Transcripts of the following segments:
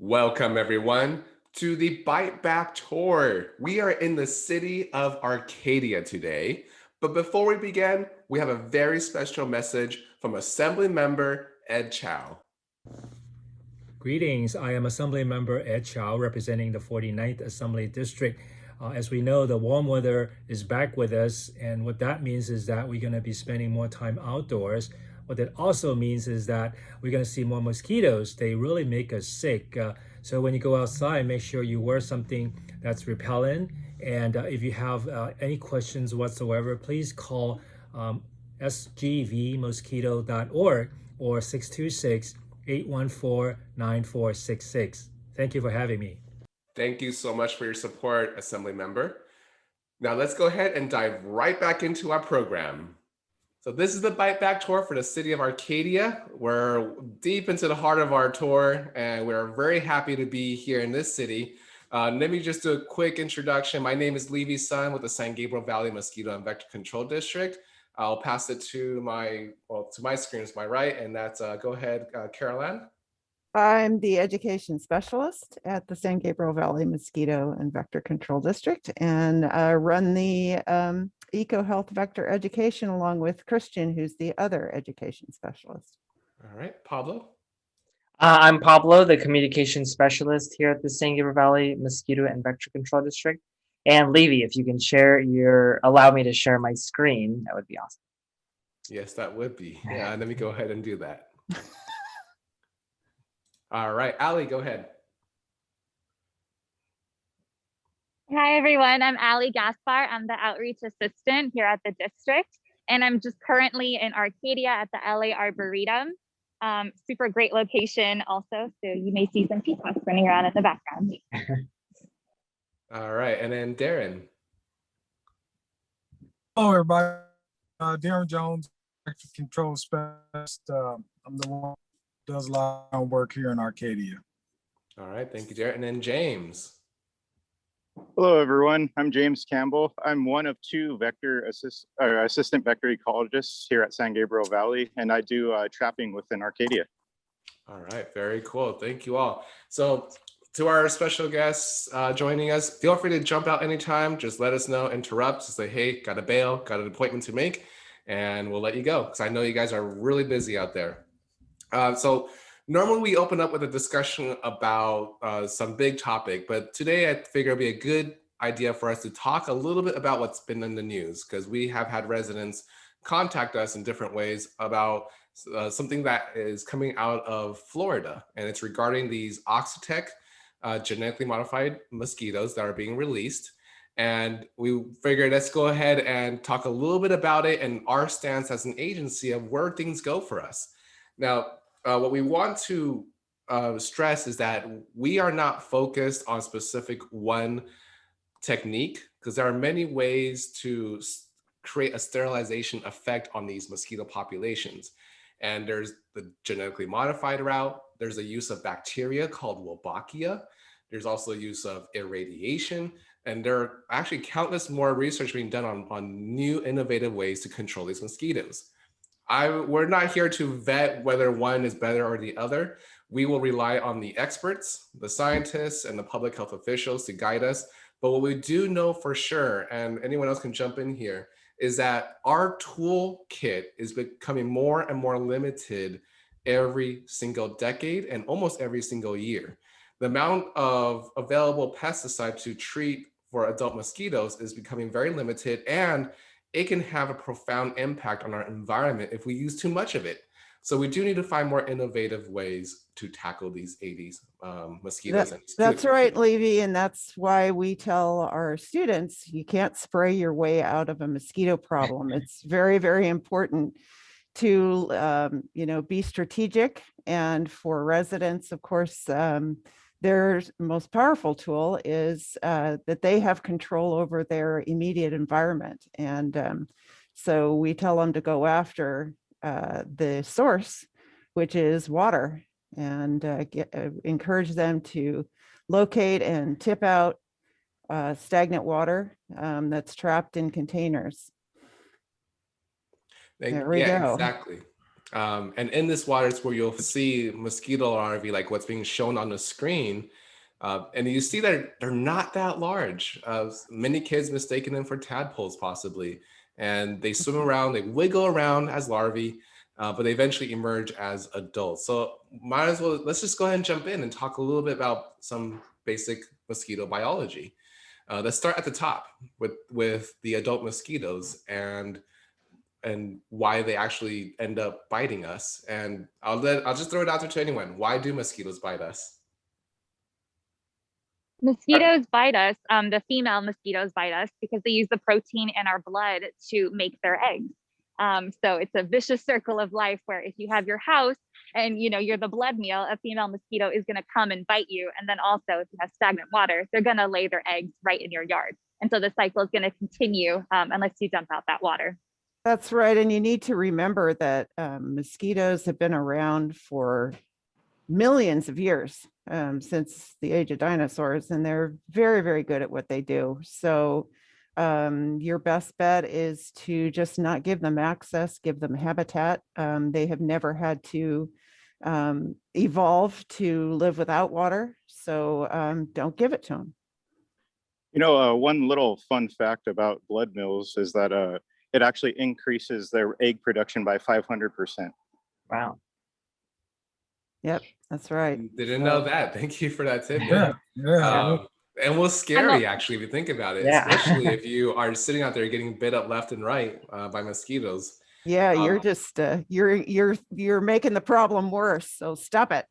Welcome, everyone, to the Bite Back Tour. We are in the city of Arcadia today. But before we begin, we have a very special message from Assemblymember Ed Chau. Greetings, I am Assemblymember Ed Chau, representing the 49th Assembly District. As we know, the warm weather is back with us, and what that means is that we're going to be spending more time outdoors. What that also means is that we're going to see more mosquitoes. They really make us sick. So when you go outside, make sure you wear something that's repellent. And if you have any questions whatsoever, please call SGVMosquito.org or 626-814-9466. Thank you for having me. Thank you so much for your support, Assembly Member. Now let's go ahead and dive right back into our program. So this is the Bite Back Tour for the city of Arcadia. We're deep into the heart of our tour, and we're very happy to be here in this city. Let me just do a quick introduction. My name is Levy Sun with the San Gabriel Valley Mosquito and Vector Control District. I'll pass it to my screen to my right, and that's, go ahead, Caroline. I'm the education specialist at the San Gabriel Valley Mosquito and Vector Control District, and run the EcoHealth Vector Education along with Christian, who's the other education specialist. All right, Pablo. I'm Pablo, the communication specialist here at the San Gabriel Valley Mosquito and Vector Control District. And Levy, if you can allow me to share my screen, that would be awesome. Yes, that would be. Yeah, let me go ahead and do that. All right, Allie, go ahead. Hi, everyone. I'm Allie Gaspar. I'm the outreach assistant here at the district, and I'm just currently in Arcadia at the LA Arboretum. Super great location also, so you may see some peacocks running around in the background. All right, and then Darren. Hello, everybody. Darren Jones, Vector Control Specialist. I'm the one who does a lot of work here in Arcadia. All right, thank you, Darren. And then James. Hello, everyone. I'm James Campbell. I'm one of two assistant vector ecologists here at San Gabriel Valley, and I do trapping within Arcadia. All right, very cool. Thank you all. So to our special guests joining us, feel free to jump out anytime. Just let us know, interrupt, just say, hey, got to bail, got an appointment to make, and we'll let you go because I know you guys are really busy out there. So normally we open up with a discussion about some big topic, but today I figure it'd be a good idea for us to talk a little bit about what's been in the news, because we have had residents contact us in different ways about something that is coming out of Florida, and it's regarding these Oxitec genetically modified mosquitoes that are being released. And we figured let's go ahead and talk a little bit about it and our stance as an agency of where things go for us. Now, what we want to stress is that we are not focused on specific one technique, because there are many ways to create a sterilization effect on these mosquito populations. And there's the genetically modified route. There's a use of bacteria called Wolbachia. There's also use of irradiation. And there are actually countless more research being done on new innovative ways to control these mosquitoes. We're not here to vet whether one is better or the other. We will rely on the experts, the scientists, and the public health officials to guide us. But what we do know for sure, and anyone else can jump in here, is that our toolkit is becoming more and more limited every single decade and almost every single year. The amount of available pesticide to treat for adult mosquitoes is becoming very limited, and it can have a profound impact on our environment if we use too much of it. So we do need to find more innovative ways to tackle these Aedes mosquitoes. That's right, Levy, and that's why we tell our students you can't spray your way out of a mosquito problem. It's very, very important to be strategic, and for residents, of course, their most powerful tool is that they have control over their immediate environment. And so we tell them to go after the source, which is water, and encourage them to locate and tip out stagnant water that's trapped in containers. There we go. Exactly. And in this water is where you'll see mosquito larvae, like what's being shown on the screen. And you see that they're not that large. Many kids mistaken them for tadpoles possibly. And they swim around, they wiggle around as larvae, but they eventually emerge as adults. So might as well, let's just go ahead and jump in and talk a little bit about some basic mosquito biology. Let's start at the top with the adult mosquitoes and why they actually end up biting us. And I'll just throw it out there to anyone. Why do mosquitoes bite us? Mosquitoes bite us. The female mosquitoes bite us because they use the protein in our blood to make their eggs. So it's a vicious circle of life where if you have your house and you're the blood meal, a female mosquito is going to come and bite you. And then also if you have stagnant water, they're going to lay their eggs right in your yard. And so the cycle is going to continue unless you dump out that water. That's right. And you need to remember that mosquitoes have been around for millions of years, since the age of dinosaurs, and they're very, very good at what they do. So your best bet is to just not give them access, give them habitat. They have never had to evolve to live without water. So don't give it to them. One little fun fact about blood meals is that it actually increases their egg production by 500%. Wow. Yep, that's right. Didn't know that. Thank you for that tip. Yeah, yeah. And what's scary, actually, if you think about it, Yeah. especially if you are sitting out there getting bit up left and right by mosquitoes. Yeah, you're just you're making the problem worse. So stop it.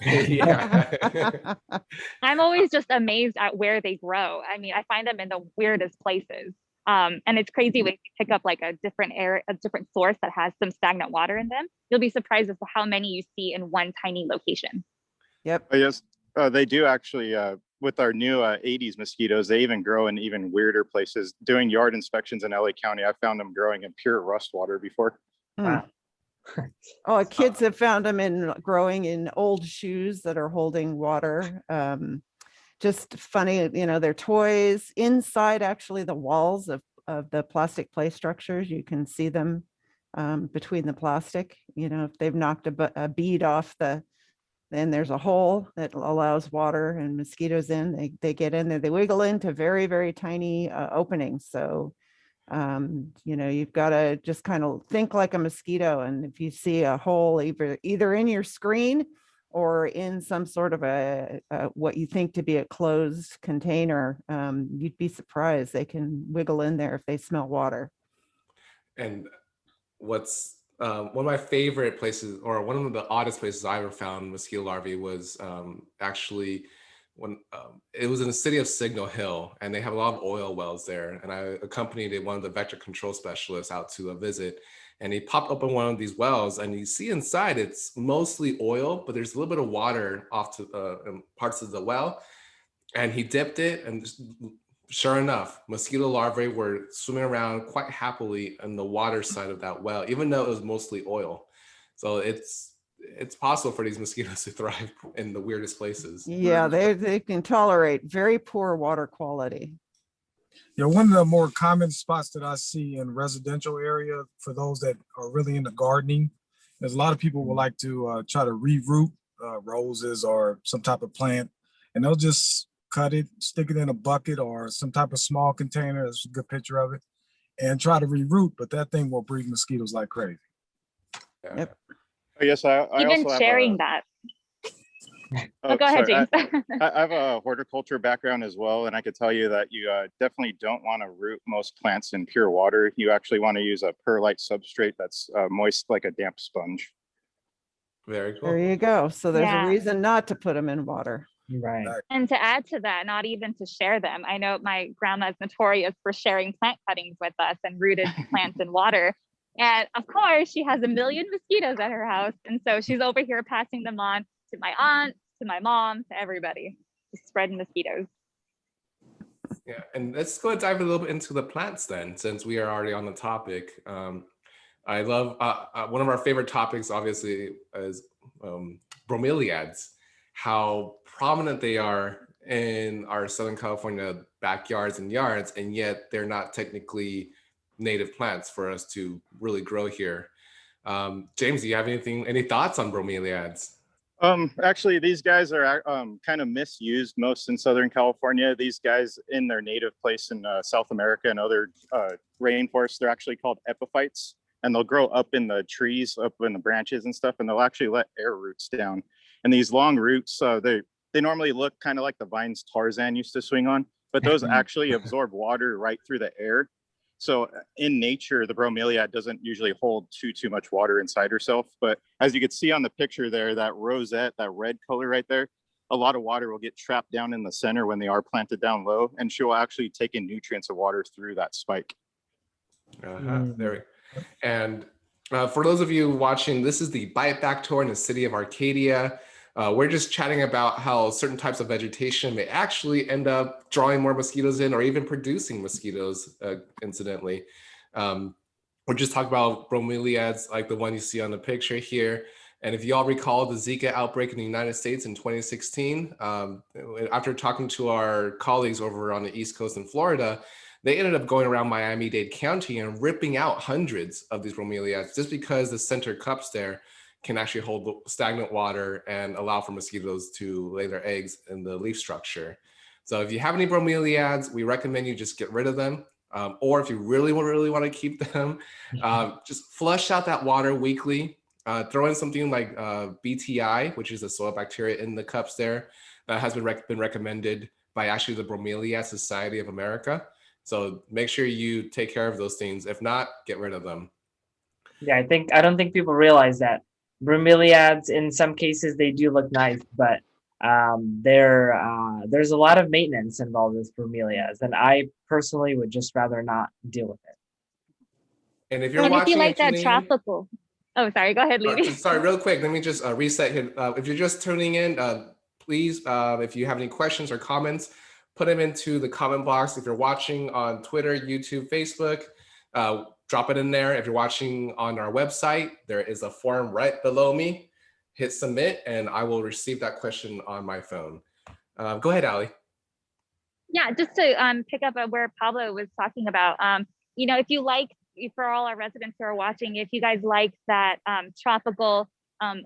Yeah. I'm always just amazed at where they grow. I mean, I find them in the weirdest places. And it's crazy when you pick up like a different source that has some stagnant water in them. You'll be surprised as to how many you see in one tiny location. Yep. Yes, they do actually. With our new 80s mosquitoes, they even grow in even weirder places. Doing yard inspections in LA County, I found them growing in pure rust water before. Wow. Oh, kids have found them growing in old shoes that are holding water. Just funny, their toys inside, actually the walls of the plastic play structures. You can see them between the plastic, if they've knocked a bead off then there's a hole that allows water and mosquitoes in. They get in there, they wiggle into very, very tiny openings. So, you've got to just kind of think like a mosquito. And if you see a hole either in your screen or in some sort of a what you think to be a closed container, you'd be surprised. They can wiggle in there if they smell water. And what's one of my favorite places, or one of the oddest places I ever found mosquito larvae was actually when it was in the city of Signal Hill, and they have a lot of oil wells there. And I accompanied one of the vector control specialists out to a visit, and he popped open one of these wells, and you see inside it's mostly oil, but there's a little bit of water off to parts of the well. And he dipped it, and sure enough, mosquito larvae were swimming around quite happily on the water side of that well, even though it was mostly oil. So it's possible for these mosquitoes to thrive in the weirdest places. Yeah, they can tolerate very poor water quality. Yeah, one of the more common spots that I see in residential area for those that are really into gardening is a lot of people will like to try to reroot roses or some type of plant, and they'll just cut it, stick it in a bucket or some type of small container. That's a good picture of it, and try to reroot, but that thing will breed mosquitoes like crazy. Yeah. Yep. Yes, I Even also sharing that. Oh, go ahead, sorry. James. I have a horticulture background as well, and I could tell you that you definitely don't want to root most plants in pure water. You actually want to use a perlite substrate that's moist like a damp sponge. Very cool. There you go. So there's Yeah. a reason not to put them in water. Right. And to add to that, not even to share them. I know my grandma is notorious for sharing plant cuttings with us and rooted plants in water. And of course, she has a million mosquitoes at her house. And so she's over here passing them on to my aunt, to my mom, to everybody, just spreading mosquitoes. Yeah, and let's go dive a little bit into the plants then, since we are already on the topic. I love one of our favorite topics, obviously, is bromeliads. How prominent they are in our Southern California backyards and yards, and yet they're not technically native plants for us to really grow here. James, do you have any thoughts on bromeliads? Actually, these guys are kind of misused most in Southern California. These guys in their native place in South America and other rainforests, they're actually called epiphytes, and they'll grow up in the trees, up in the branches and stuff, and they'll actually let air roots down. And these long roots, they normally look kind of like the vines Tarzan used to swing on, but those actually absorb water right through the air. So in nature, the bromeliad doesn't usually hold too much water inside herself. But as you can see on the picture there, that rosette, that red color right there, a lot of water will get trapped down in the center when they are planted down low, and she will actually take in nutrients of water through that spike. There we go. And for those of you watching, this is the Bite Back tour in the city of Arcadia. We're just chatting about how certain types of vegetation may actually end up drawing more mosquitoes in or even producing mosquitoes, incidentally. We're just talking about bromeliads like the one you see on the picture here. And if you all recall the Zika outbreak in the United States in 2016, after talking to our colleagues over on the East Coast in Florida, they ended up going around Miami-Dade County and ripping out hundreds of these bromeliads just because the center cups there can actually hold stagnant water and allow for mosquitoes to lay their eggs in the leaf structure. So if you have any bromeliads, we recommend you just get rid of them. Or if you really want to keep them, just flush out that water weekly. Throw in something like BTI, which is a soil bacteria in the cups there that has been recommended by actually the Bromeliad Society of America. So make sure you take care of those things. If not, get rid of them. Yeah, I don't think people realize that bromeliads, in some cases, they do look nice, but there's a lot of maintenance involved with bromeliads, and I personally would just rather not deal with it. And if you're And if watching, you like that tuning in- tropical, oh, sorry, go ahead, Levy. Sorry, real quick. Let me just reset here. If you're just tuning in, please, if you have any questions or comments, put them into the comment box. If you're watching on Twitter, YouTube, Facebook, drop it in there. If you're watching on our website, there is a form right below me. Hit submit, and I will receive that question on my phone. Go ahead, Allie. Yeah, just to pick up where Pablo was talking about, if you like, for all our residents who are watching, if you guys like that tropical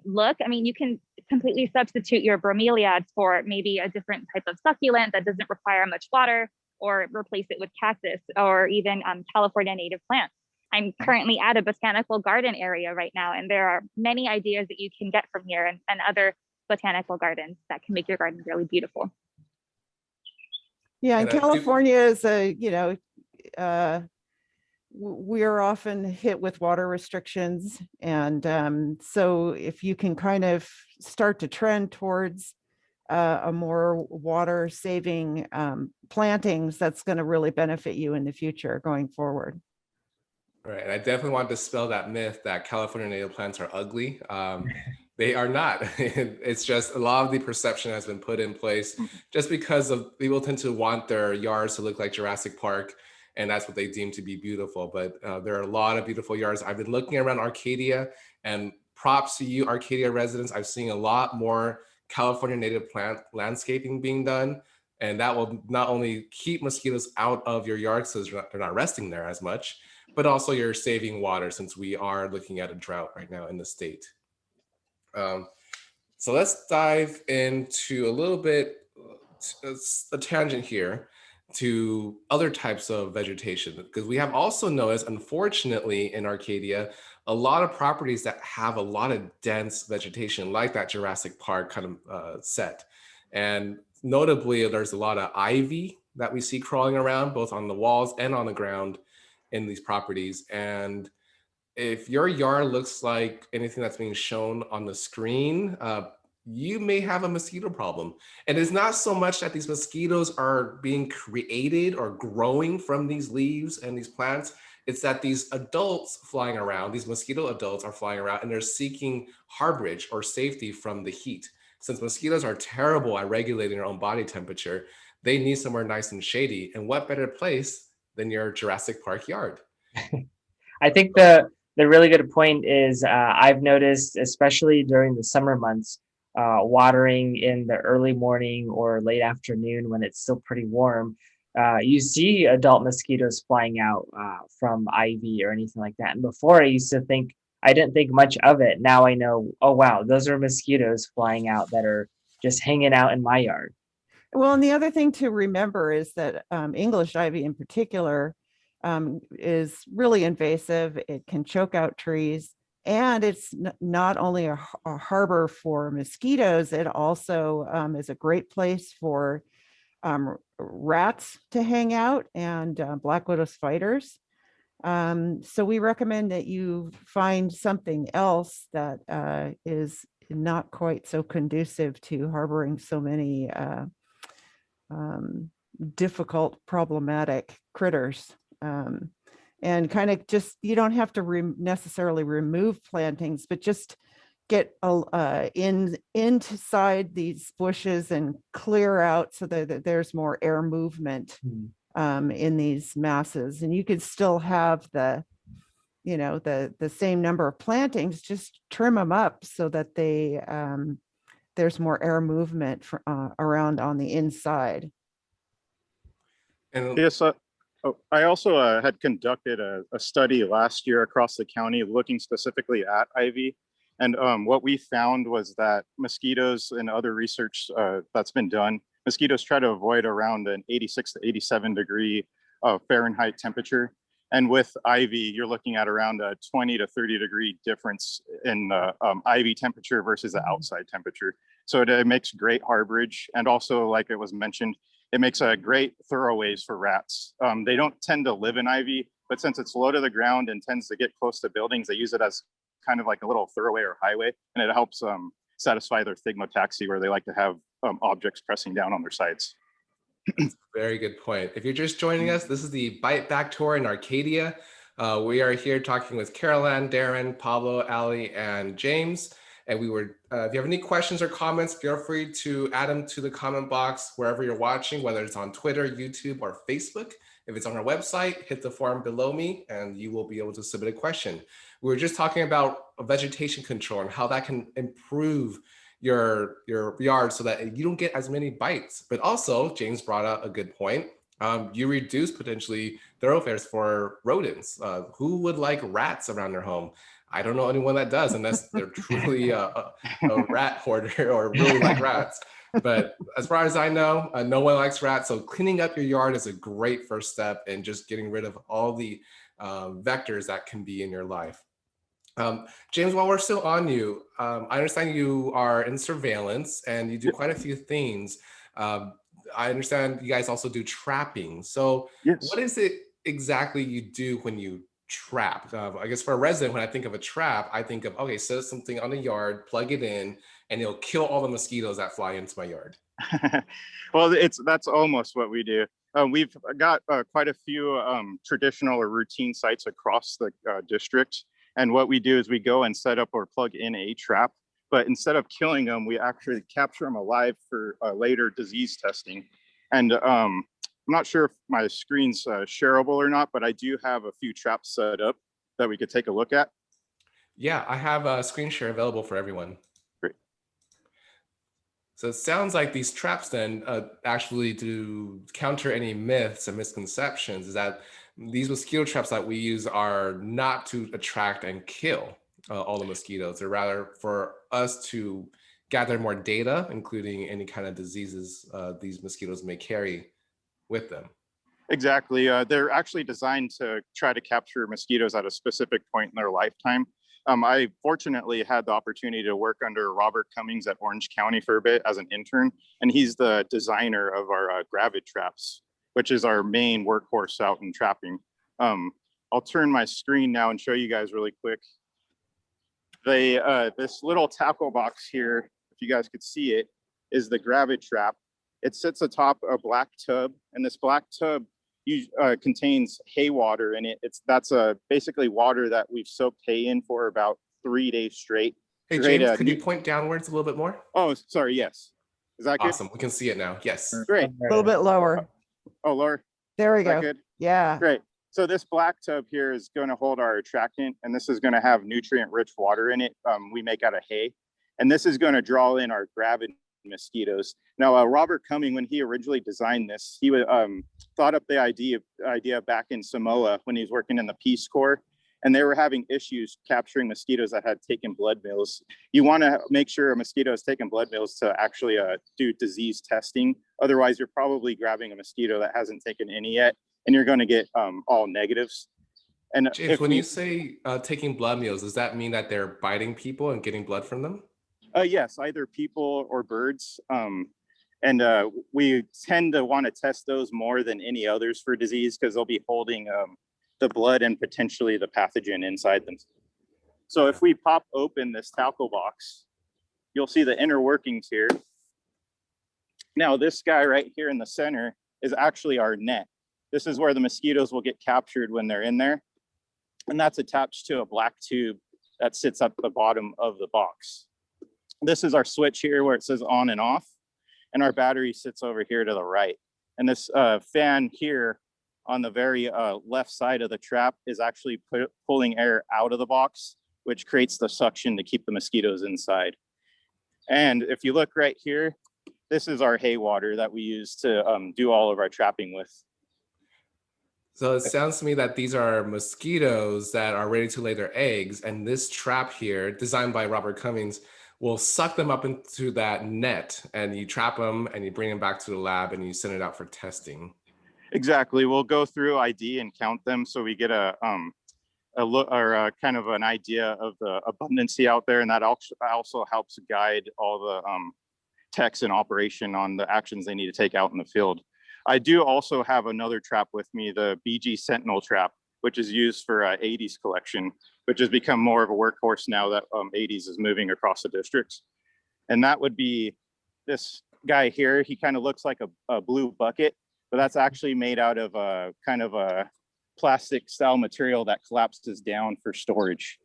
look, I mean, you can completely substitute your bromeliads for maybe a different type of succulent that doesn't require much water, or replace it with cactus or even California native plants. I'm currently at a botanical garden area right now, and there are many ideas that you can get from here and other botanical gardens that can make your garden really beautiful. Yeah, and And California is we're often hit with water restrictions. And so if you can kind of start to trend towards a more water saving plantings, that's going to really benefit you in the future going forward. Right, and I definitely want to dispel that myth that California native plants are ugly. They are not. It's just a lot of the perception has been put in place just because of people tend to want their yards to look like Jurassic Park, and that's what they deem to be beautiful. But there are a lot of beautiful yards. I've been looking around Arcadia, and props to you, Arcadia residents. I've seen a lot more California native plant landscaping being done, and that will not only keep mosquitoes out of your yard so they're not resting there as much, but also you're saving water since we are looking at a drought right now in the state. So let's dive into a little bit, a tangent here to other types of vegetation, because we have also noticed, unfortunately, in Arcadia, a lot of properties that have a lot of dense vegetation, like that Jurassic Park kind of set. And notably, there's a lot of ivy that we see crawling around, both on the walls and on the ground in these properties. And if your yard looks like anything that's being shown on the screen, you may have a mosquito problem. And it's not so much that these mosquitoes are being created or growing from these leaves and these plants. It's that these adults flying around, these mosquito adults are flying around, and they're seeking harborage or safety from the heat. Since mosquitoes are terrible at regulating their own body temperature, they need somewhere nice and shady. And what better place than your Jurassic Park yard? I think the really good point is I've noticed, especially during the summer months, watering in the early morning or late afternoon when it's still pretty warm, you see adult mosquitoes flying out from ivy or anything like that. And before, I used to think I didn't think much of it. Now I know, oh wow, those are mosquitoes flying out that are just hanging out in my yard. Well, and the other thing to remember is that English ivy in particular is really invasive. It can choke out trees, and it's not only a harbor for mosquitoes, it also is a great place for rats to hang out and black widow spiders. So we recommend that you find something else that is not quite so conducive to harboring so many difficult, problematic critters. And kind of just, you don't have to necessarily remove plantings, but just get inside these bushes and clear out so that there's more air movement in these masses. And you could still have the same number of plantings, just trim them up so that there's more air movement around on the inside. And Yes, I also had conducted a study last year across the county looking specifically at ivy. And what we found was that mosquitoes and other research that's been done, mosquitoes try to avoid around an 86 to 87 degree Fahrenheit temperature. And with ivy, you're looking at around a 20 to 30 degree difference in ivy temperature versus the outside temperature. So it makes great harborage. And also, like it was mentioned, it makes a great thoroughways for rats. They don't tend to live in ivy, but since it's low to the ground and tends to get close to buildings, they use it as kind of like a little thoroughway or highway, and it helps satisfy their thigmotaxy, where they like to have objects pressing down on their sides. very good point. If you're just joining us, this is the Bite Back Tour in Arcadia. We are here talking with Caroline, Darren, Pablo, Ali, and James. And if you have any questions or comments, feel free to add them to the comment box wherever you're watching, whether it's on Twitter, YouTube, or Facebook. If it's on our website, hit the form below me and you will be able to submit a question. We were just talking about vegetation control and how that can improve your yard so that you don't get as many bites. But also, James brought up a good point. You reduce potentially thoroughfares for rodents. Who would like rats around their home? I don't know anyone that does, unless they're truly a rat hoarder or really like rats. But as far as I know, no one likes rats. So cleaning up your yard is a great first step in just getting rid of all the vectors that can be in your life. James, while we're still on you, I understand you are in surveillance and you do quite a few things. I understand you guys also do trapping. So Yes. what is it exactly you do when you trap? I guess for a resident, when I think of a trap, I think of, okay, set something on the yard, plug it in, and it'll kill all the mosquitoes that fly into my yard. Well, that's almost what we do. We've got quite a few traditional or routine sites across the district. And what we do is we go and set up or plug in a trap. But instead of killing them, we actually capture them alive for later disease testing. And I'm not sure if my screen's shareable or not, but I do have a few traps set up that we could take a look at. Yeah, I have a screen share available for everyone. Great. So it sounds like these traps then actually to counter any myths and misconceptions is that these mosquito traps that we use are not to attract and kill all the mosquitoes. They're rather for us to gather more data, including any kind of diseases these mosquitoes may carry with them. Exactly. They're actually designed to try to capture mosquitoes at a specific point in their lifetime. I fortunately had the opportunity to work under Robert Cummings at Orange County for a bit as an intern, and he's the designer of our gravid traps, which is our main workhorse out in trapping. I'll turn my screen now and show you guys really quick. This little tackle box here, if you guys could see it, is the gravid trap. It sits atop a black tub, and this black tub contains hay water in it. That's basically water that we've soaked hay in for about 3 days straight. Hey, James, could you point downwards a little bit more? Oh, sorry. Yes. Is that good? Awesome. We can see it now. Yes. Great. A little bit lower. Oh, lower. There we Is that go. good? Yeah. Great. So this black tub here is going to hold our attractant, and this is going to have nutrient-rich water in it. We make out of hay, and this is going to draw in our gravid mosquitoes. Now, Robert Cumming, when he originally designed this, he thought up the idea back in Samoa when he was working in the Peace Corps, and they were having issues capturing mosquitoes that had taken blood meals. You want to make sure a mosquito has taken blood meals to actually do disease testing. Otherwise, you're probably grabbing a mosquito that hasn't taken any yet, and you're going to get all negatives. And James, when you say taking blood meals, does that mean that they're biting people and getting blood from them? Yes, either people or birds. We tend to want to test those more than any others for disease because they'll be holding the blood and potentially the pathogen inside them. So if we pop open this talco box, you'll see the inner workings here. Now, this guy right here in the center is actually our net. This is where the mosquitoes will get captured when they're in there. And that's attached to a black tube that sits at the bottom of the box. This is our switch here where it says on and off, and our battery sits over here to the right. And this fan here on the very left side of the trap is actually pulling air out of the box, which creates the suction to keep the mosquitoes inside. And if you look right here, this is our hay water that we use to do all of our trapping with. So it sounds to me that these are mosquitoes that are ready to lay their eggs, and this trap here, designed by Robert Cummings, will suck them up into that net, and you trap them and you bring them back to the lab and you send it out for testing. Exactly. We'll go through ID and count them so we get a look or kind of an idea of the abundancy out there, and that also helps guide all the techs in operation on the actions they need to take out in the field. I do also have another trap with me, the BG Sentinel trap, which is used for 80s collection, which has become more of a workhorse now that 80s is moving across the districts. And that would be this guy here. He kind of looks like a blue bucket, but that's actually made out of a kind of a plastic style material that collapses down for storage.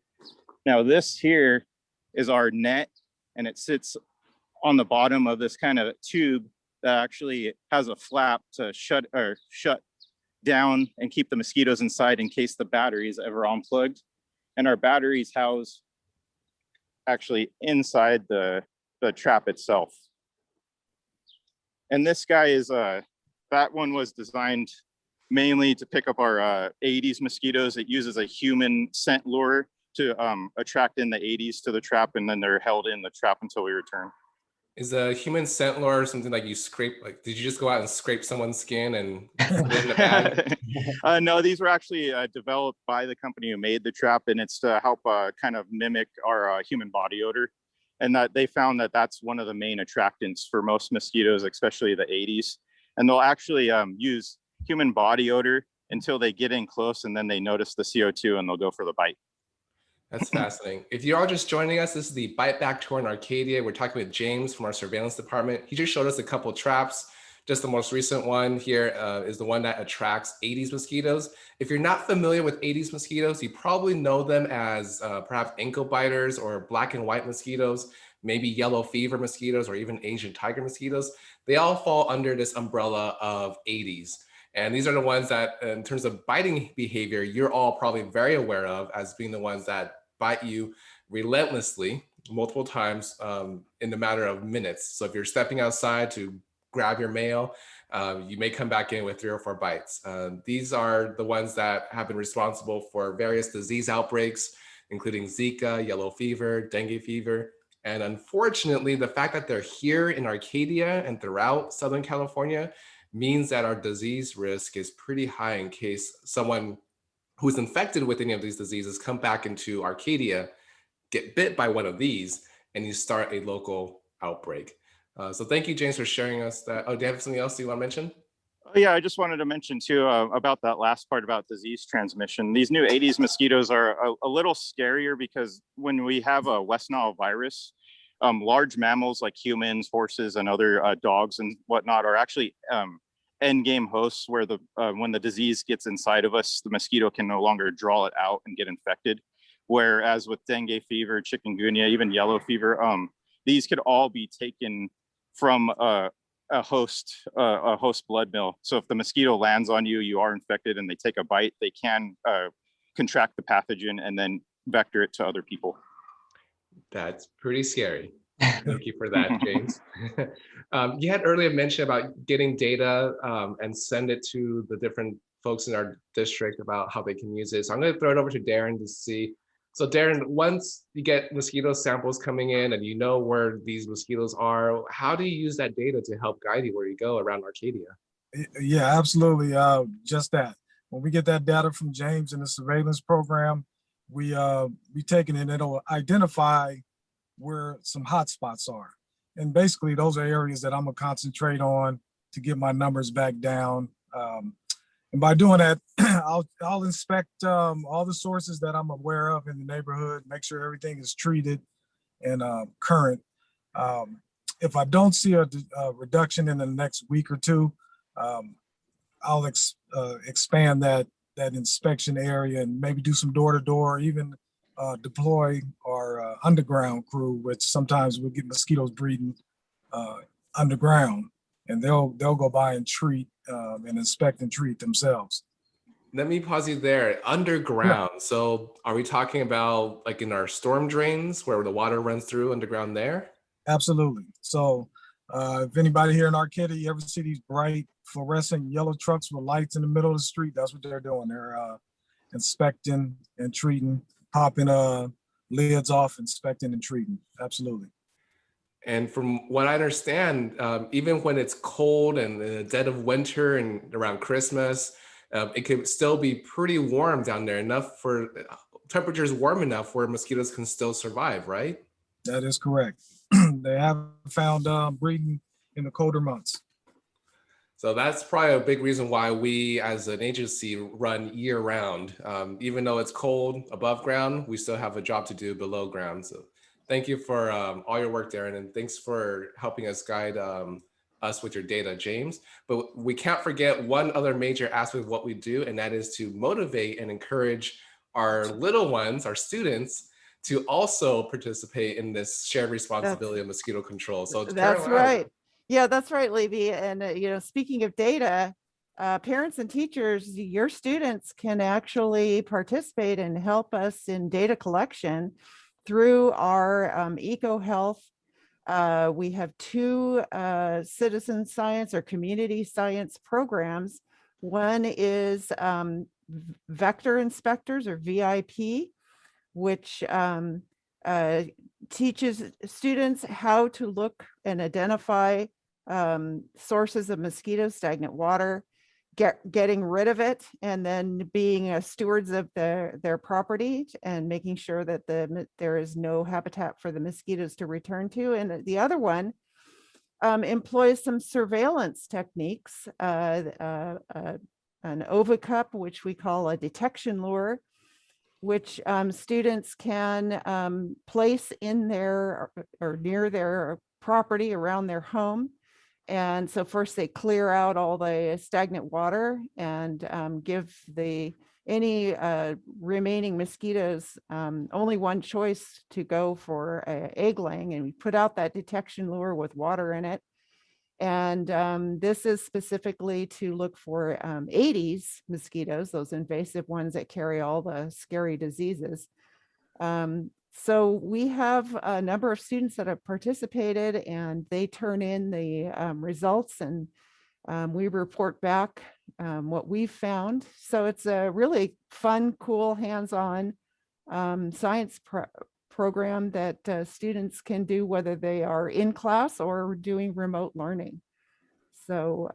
Now this here is our net, and it sits on the bottom of this kind of tube that actually has a flap to shut down and keep the mosquitoes inside in case the battery is ever unplugged. And our batteries house actually inside the trap itself. And this guy is that one was designed mainly to pick up our 80s mosquitoes. It uses a human scent lure to attract in the 80s to the trap, and then they're held in the trap until we return. Is a human scent lure something like you scrape? Like, did you just go out and scrape someone's skin and put it in the bag? No, these were actually developed by the company who made the trap, and it's to help kind of mimic our human body odor. And that they found that that's one of the main attractants for most mosquitoes, especially the 80s. And they'll actually use human body odor until they get in close, and then they notice the CO2 and they'll go for the bite. That's fascinating. If you're all just joining us, this is the Bite Back Tour in Arcadia. We're talking with James from our surveillance department. He just showed us a couple traps. Just the most recent one here is the one that attracts 80s mosquitoes. If you're not familiar with 80s mosquitoes, you probably know them as perhaps ankle biters or black and white mosquitoes, maybe yellow fever mosquitoes, or even Asian tiger mosquitoes. They all fall under this umbrella of 80s. And these are the ones that, in terms of biting behavior, you're all probably very aware of as being the ones that bite you relentlessly multiple times in the matter of minutes. So if you're stepping outside to grab your mail, you may come back in with 3 or 4 bites. These are the ones that have been responsible for various disease outbreaks, including Zika, yellow fever, dengue fever. And unfortunately, the fact that they're here in Arcadia and throughout Southern California means that our disease risk is pretty high in case someone who's infected with any of these diseases come back into Arcadia, get bit by one of these, and you start a local outbreak. So thank you, James, for sharing us that. Oh, do you have something else you want to mention? Oh, yeah, I just wanted to mention too about that last part about disease transmission. These new 80s mosquitoes are a little scarier because when we have a West Nile virus, large mammals like humans, horses, and other dogs and whatnot are actually end game hosts where when the disease gets inside of us, the mosquito can no longer draw it out and get infected. Whereas with dengue fever, chikungunya, even yellow fever, these could all be taken from a host blood meal. So if the mosquito lands on you, you are infected and they take a bite, they can contract the pathogen and then vector it to other people. That's pretty scary. Thank you for that, James. You had earlier mentioned about getting data and send it to the different folks in our district about how they can use it. So I'm going to throw it over to Darren to see. So Darren, once you get mosquito samples coming in and you know where these mosquitoes are, how do you use that data to help guide you where you go around Arcadia? Yeah, absolutely. Just that. When we get that data from James in the surveillance program, we take it and it'll identify where some hot spots are. And basically those are areas that I'm gonna concentrate on to get my numbers back down. And by doing that, I'll inspect all the sources that I'm aware of in the neighborhood, make sure everything is treated and current. If I don't see a reduction in the next week or two, I'll expand that inspection area and maybe do some door-to-door, even deploy our underground crew, which sometimes we'll get mosquitoes breeding underground, and they'll go by and treat and inspect and treat themselves. Let me pause you there. Underground. Yeah. So are we talking about like in our storm drains where the water runs through underground there? Absolutely. So if anybody here in Arcadia, you ever see these bright fluorescent yellow trucks with lights in the middle of the street? That's what they're doing. They're inspecting and treating, popping lids off, inspecting and treating. Absolutely. And from what I understand, even when it's cold and in the dead of winter and around Christmas, it can still be pretty warm down there, enough for temperatures warm enough where mosquitoes can still survive, right? That is correct. They have found breeding in the colder months. So that's probably a big reason why we as an agency run year round. Even though it's cold above ground, we still have a job to do below ground. So thank you for all your work, Darren, and thanks for helping us guide us with your data, James. But we can't forget one other major aspect of what we do, and that is to motivate and encourage our little ones, our students, to also participate in this shared responsibility of mosquito control. So that's right. Yeah, that's right, Levy. And speaking of data, parents and teachers, your students can actually participate and help us in data collection through our EcoHealth. We have 2 citizen science or community science programs. One is vector inspectors, or VIP, which teaches students how to look and identify sources of mosquito stagnant water, getting rid of it, and then being stewards of their property and making sure that there is no habitat for the mosquitoes to return to. And the other one employs some surveillance techniques, an ovicup, which we call a detection lure, which students can place in their or near their property around their home. And so first they clear out all the stagnant water and give any remaining mosquitoes only one choice to go for egg laying, and we put out that detection lure with water in it. And this is specifically to look for Aedes mosquitoes, those invasive ones that carry all the scary diseases. So we have a number of students that have participated, and they turn in the results, and we report back what we've found. So it's a really fun, cool, hands-on science program that students can do whether they are in class or doing remote learning. So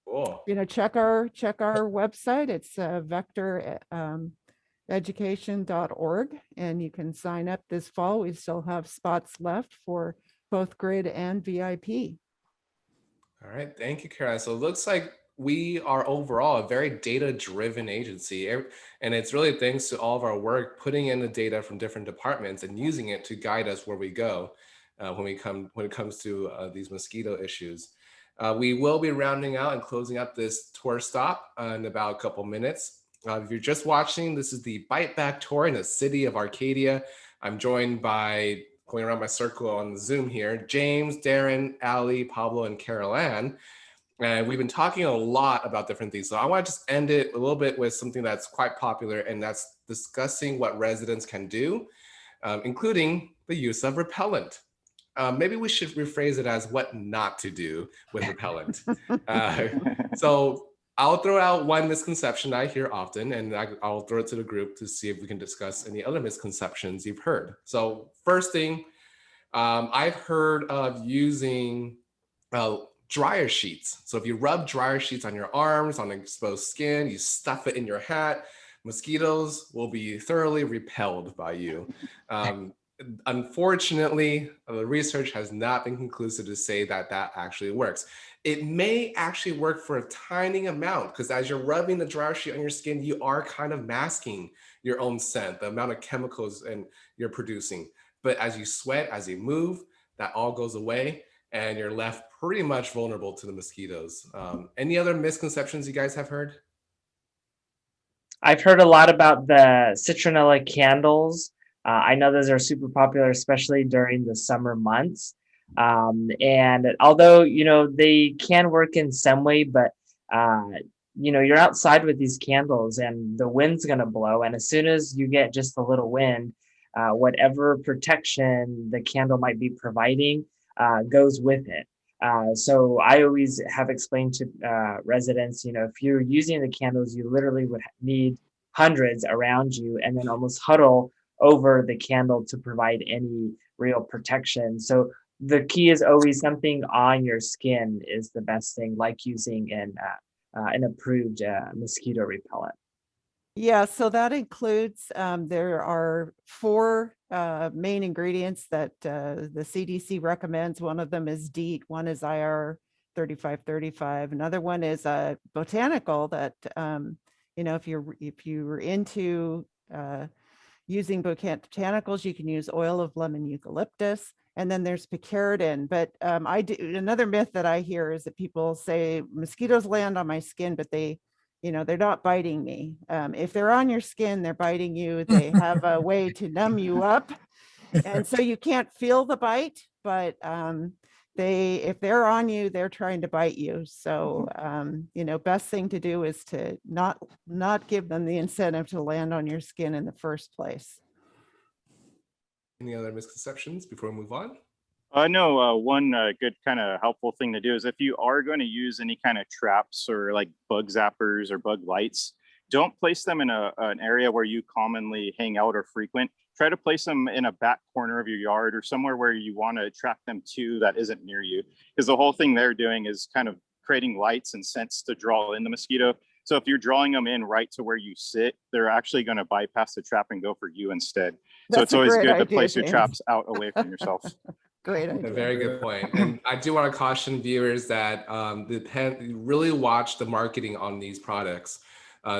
cool. check our website. It's vectoreducation.org, and you can sign up this fall. We still have spots left for both grid and VIP. All right, thank you, Caroline. So it looks like we are overall a very data-driven agency, and it's really thanks to all of our work putting in the data from different departments and using it to guide us where we go when it comes to these mosquito issues. We will be rounding out and closing up this tour stop in about a couple minutes. If you're just watching, this is the Bite Back Tour in the city of Arcadia. I'm joined by, going around my circle on Zoom here, James, Darren, Ali, Pablo, and Carol Ann. And we've been talking a lot about different things. So I want to just end it a little bit with something that's quite popular, and that's discussing what residents can do, including the use of repellent. Maybe we should rephrase it as what not to do with repellent. So I'll throw out one misconception I hear often, and I'll throw it to the group to see if we can discuss any other misconceptions you've heard. So first thing, I've heard of using dryer sheets. So if you rub dryer sheets on your arms, on exposed skin, you stuff it in your hat, mosquitoes will be thoroughly repelled by you. Unfortunately, the research has not been conclusive to say that that actually works. It may actually work for a tiny amount, because as you're rubbing the dryer sheet on your skin, you are kind of masking your own scent, the amount of chemicals and you're producing. But as you sweat, as you move, that all goes away and you're left pretty much vulnerable to the mosquitoes. Any other misconceptions you guys have heard? I've heard a lot about the citronella candles. I know those are super popular, especially during the summer months. And although, they can work in some way, but, you're outside with these candles and the wind's going to blow. And as soon as you get just a little wind, whatever protection the candle might be providing goes with it. So I always have explained to residents, if you're using the candles, you literally would need hundreds around you and then almost huddle over the candle to provide any real protection. So the key is always something on your skin is the best thing, like using an approved mosquito repellent. Yeah, so that includes, there are 4 main ingredients that the CDC recommends. One of them is DEET, one is IR 3535. Another one is a botanical that, if you're into using botanicals, you can use oil of lemon eucalyptus. And then there's picaridin. But another myth that I hear is that people say mosquitoes land on my skin, but they're not biting me. If they're on your skin, they're biting you. They have a way to numb you up. And so you can't feel the bite, but if they're on you, they're trying to bite you. So, best thing to do is to not give them the incentive to land on your skin in the first place. Any other misconceptions before we move on? No, one good kind of helpful thing to do is if you are going to use any kind of traps or like bug zappers or bug lights, don't place them in an area where you commonly hang out or frequent. Try to place them in a back corner of your yard or somewhere where you want to attract them to that isn't near you. Because the whole thing they're doing is kind of creating lights and scents to draw in the mosquito. So if you're drawing them in right to where you sit, they're actually going to bypass the trap and go for you instead. So it's always good to place your traps out away from yourself. Great idea. A very good point. And I do want to caution viewers that really watch the marketing on these products.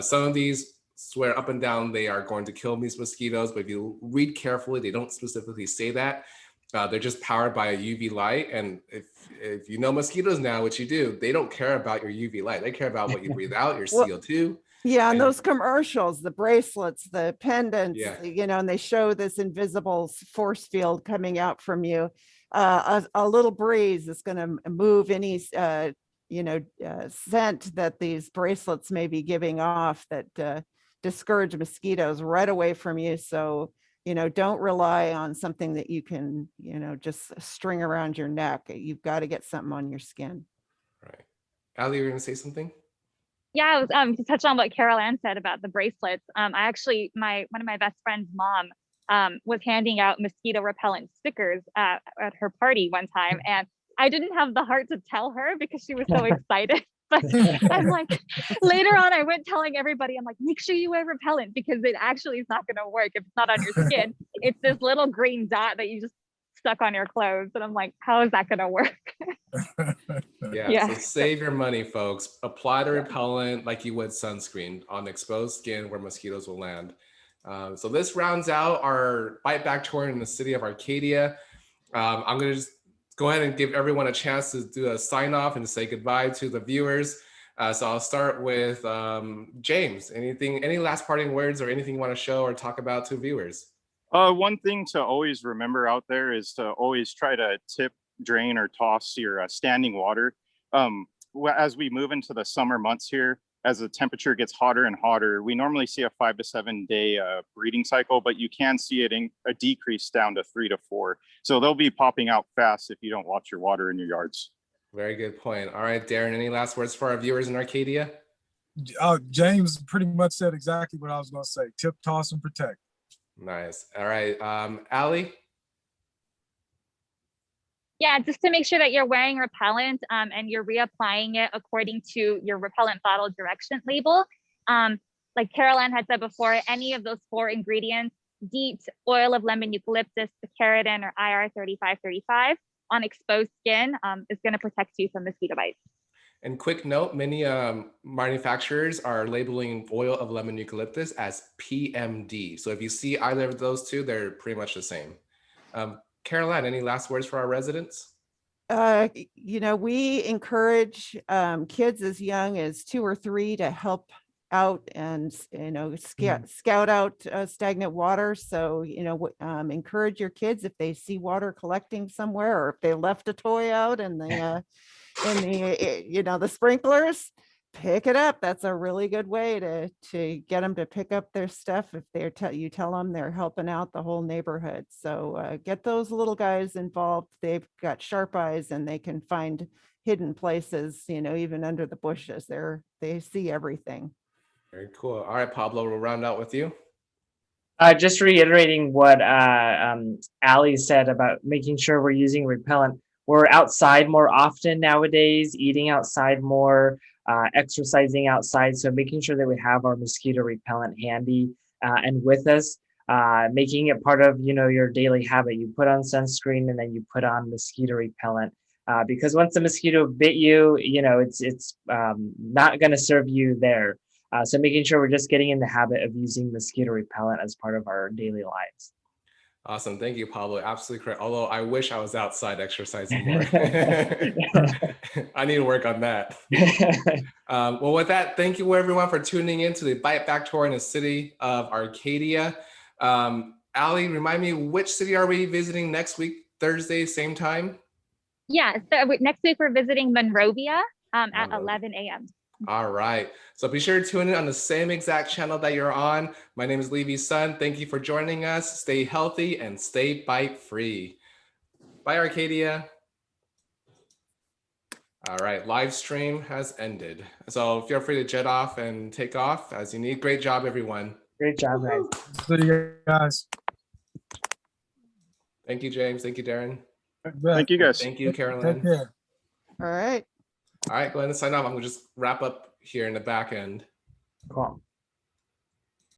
Some of these swear up and down they are going to kill these mosquitoes, but if you read carefully, they don't specifically say that. They're just powered by a UV light. And if you know mosquitoes now, what you do, they don't care about your UV light. They care about what you breathe out, your CO2. Yeah, and those commercials, the bracelets, the pendants, Yeah. and they show this invisible force field coming out from you. A little breeze is going to move any, scent that these bracelets may be giving off that discourage mosquitoes right away from you. So, don't rely on something that you can, just string around your neck. You've got to get something on your skin. Right. Allie, you're going to say something? Yeah, I was to touch on what Carol Ann said about the bracelets. I actually, one of my best friend's mom was handing out mosquito repellent stickers at her party one time, and I didn't have the heart to tell her because she was so excited. But I'm like, later on, I went telling everybody, I'm like, make sure you wear repellent because it actually is not going to work if it's not on your skin. It's this little green dot that you just stuck on your clothes, and I'm like, how is that going to work? Yeah, so save your money, folks. Apply the repellent like you would sunscreen on exposed skin where mosquitoes will land. So this rounds out our Bite Back tour in the city of Arcadia. I'm going to just go ahead and give everyone a chance to do a sign off and say goodbye to the viewers. So I'll start with James. Any last parting words or anything you want to show or talk about to viewers? One thing to always remember out there is to always try to tip, drain, or toss your standing water. As we move into the summer months here, as the temperature gets hotter and hotter, we normally see a 5 to 7 day breeding cycle, but you can see it in a decrease down to 3 to 4. So they'll be popping out fast if you don't watch your water in your yards. Very good point. All right, Darren, any last words for our viewers in Arcadia? James pretty much said exactly what I was going to say. Tip, toss, and protect. Nice. All right. Allie? Yeah, just to make sure that you're wearing repellent and you're reapplying it according to your repellent bottle direction label. Like Caroline had said before, any of those 4 ingredients, DEET, oil of lemon eucalyptus, keratin, or IR 3535 on exposed skin is going to protect you from mosquito bites. And quick note, many manufacturers are labeling oil of lemon eucalyptus as PMD. So if you see either of those two, they're pretty much the same. Caroline, any last words for our residents? We encourage kids as young as 2 or 3 to help out and, scout out stagnant water. So, encourage your kids if they see water collecting somewhere, or if they left a toy out in the, the sprinklers, pick it up. That's a really good way to get them to pick up their stuff if you tell them they're helping out the whole neighborhood. So get those little guys involved. They've got sharp eyes and they can find hidden places, even under the bushes. They see everything. Very cool. All right, Pablo, we'll round out with you. Just reiterating what Ali said about making sure we're using repellent. We're outside more often nowadays, eating outside more, exercising outside. So making sure that we have our mosquito repellent handy and with us, making it part of, your daily habit. You put on sunscreen and then you put on mosquito repellent. Because once the mosquito bit you, it's not going to serve you there. So making sure we're just getting in the habit of using mosquito repellent as part of our daily lives. Awesome. Thank you, Pablo. Absolutely correct. Although I wish I was outside exercising more. I need to work on that. Well, with that, thank you everyone for tuning in to the Bite Back Tour in the city of Arcadia. Ali, remind me, which city are we visiting next week, Thursday, same time? Yeah, so next week we're visiting Monrovia at 11 a.m. All right. So be sure to tune in on the same exact channel that you're on. My name is Levy's son. Thank you for joining us. Stay healthy and stay bite free. Bye, Arcadia. All right. Live stream has ended. So feel free to jet off and take off as you need. Great job, everyone. Great job, guys. See you guys. Thank you, James. Thank you, Darren. Thank you, guys. Thank you, Take Caroline. care. All right. All right, go ahead and sign off. I'm going to just wrap up here in the back end. Cool.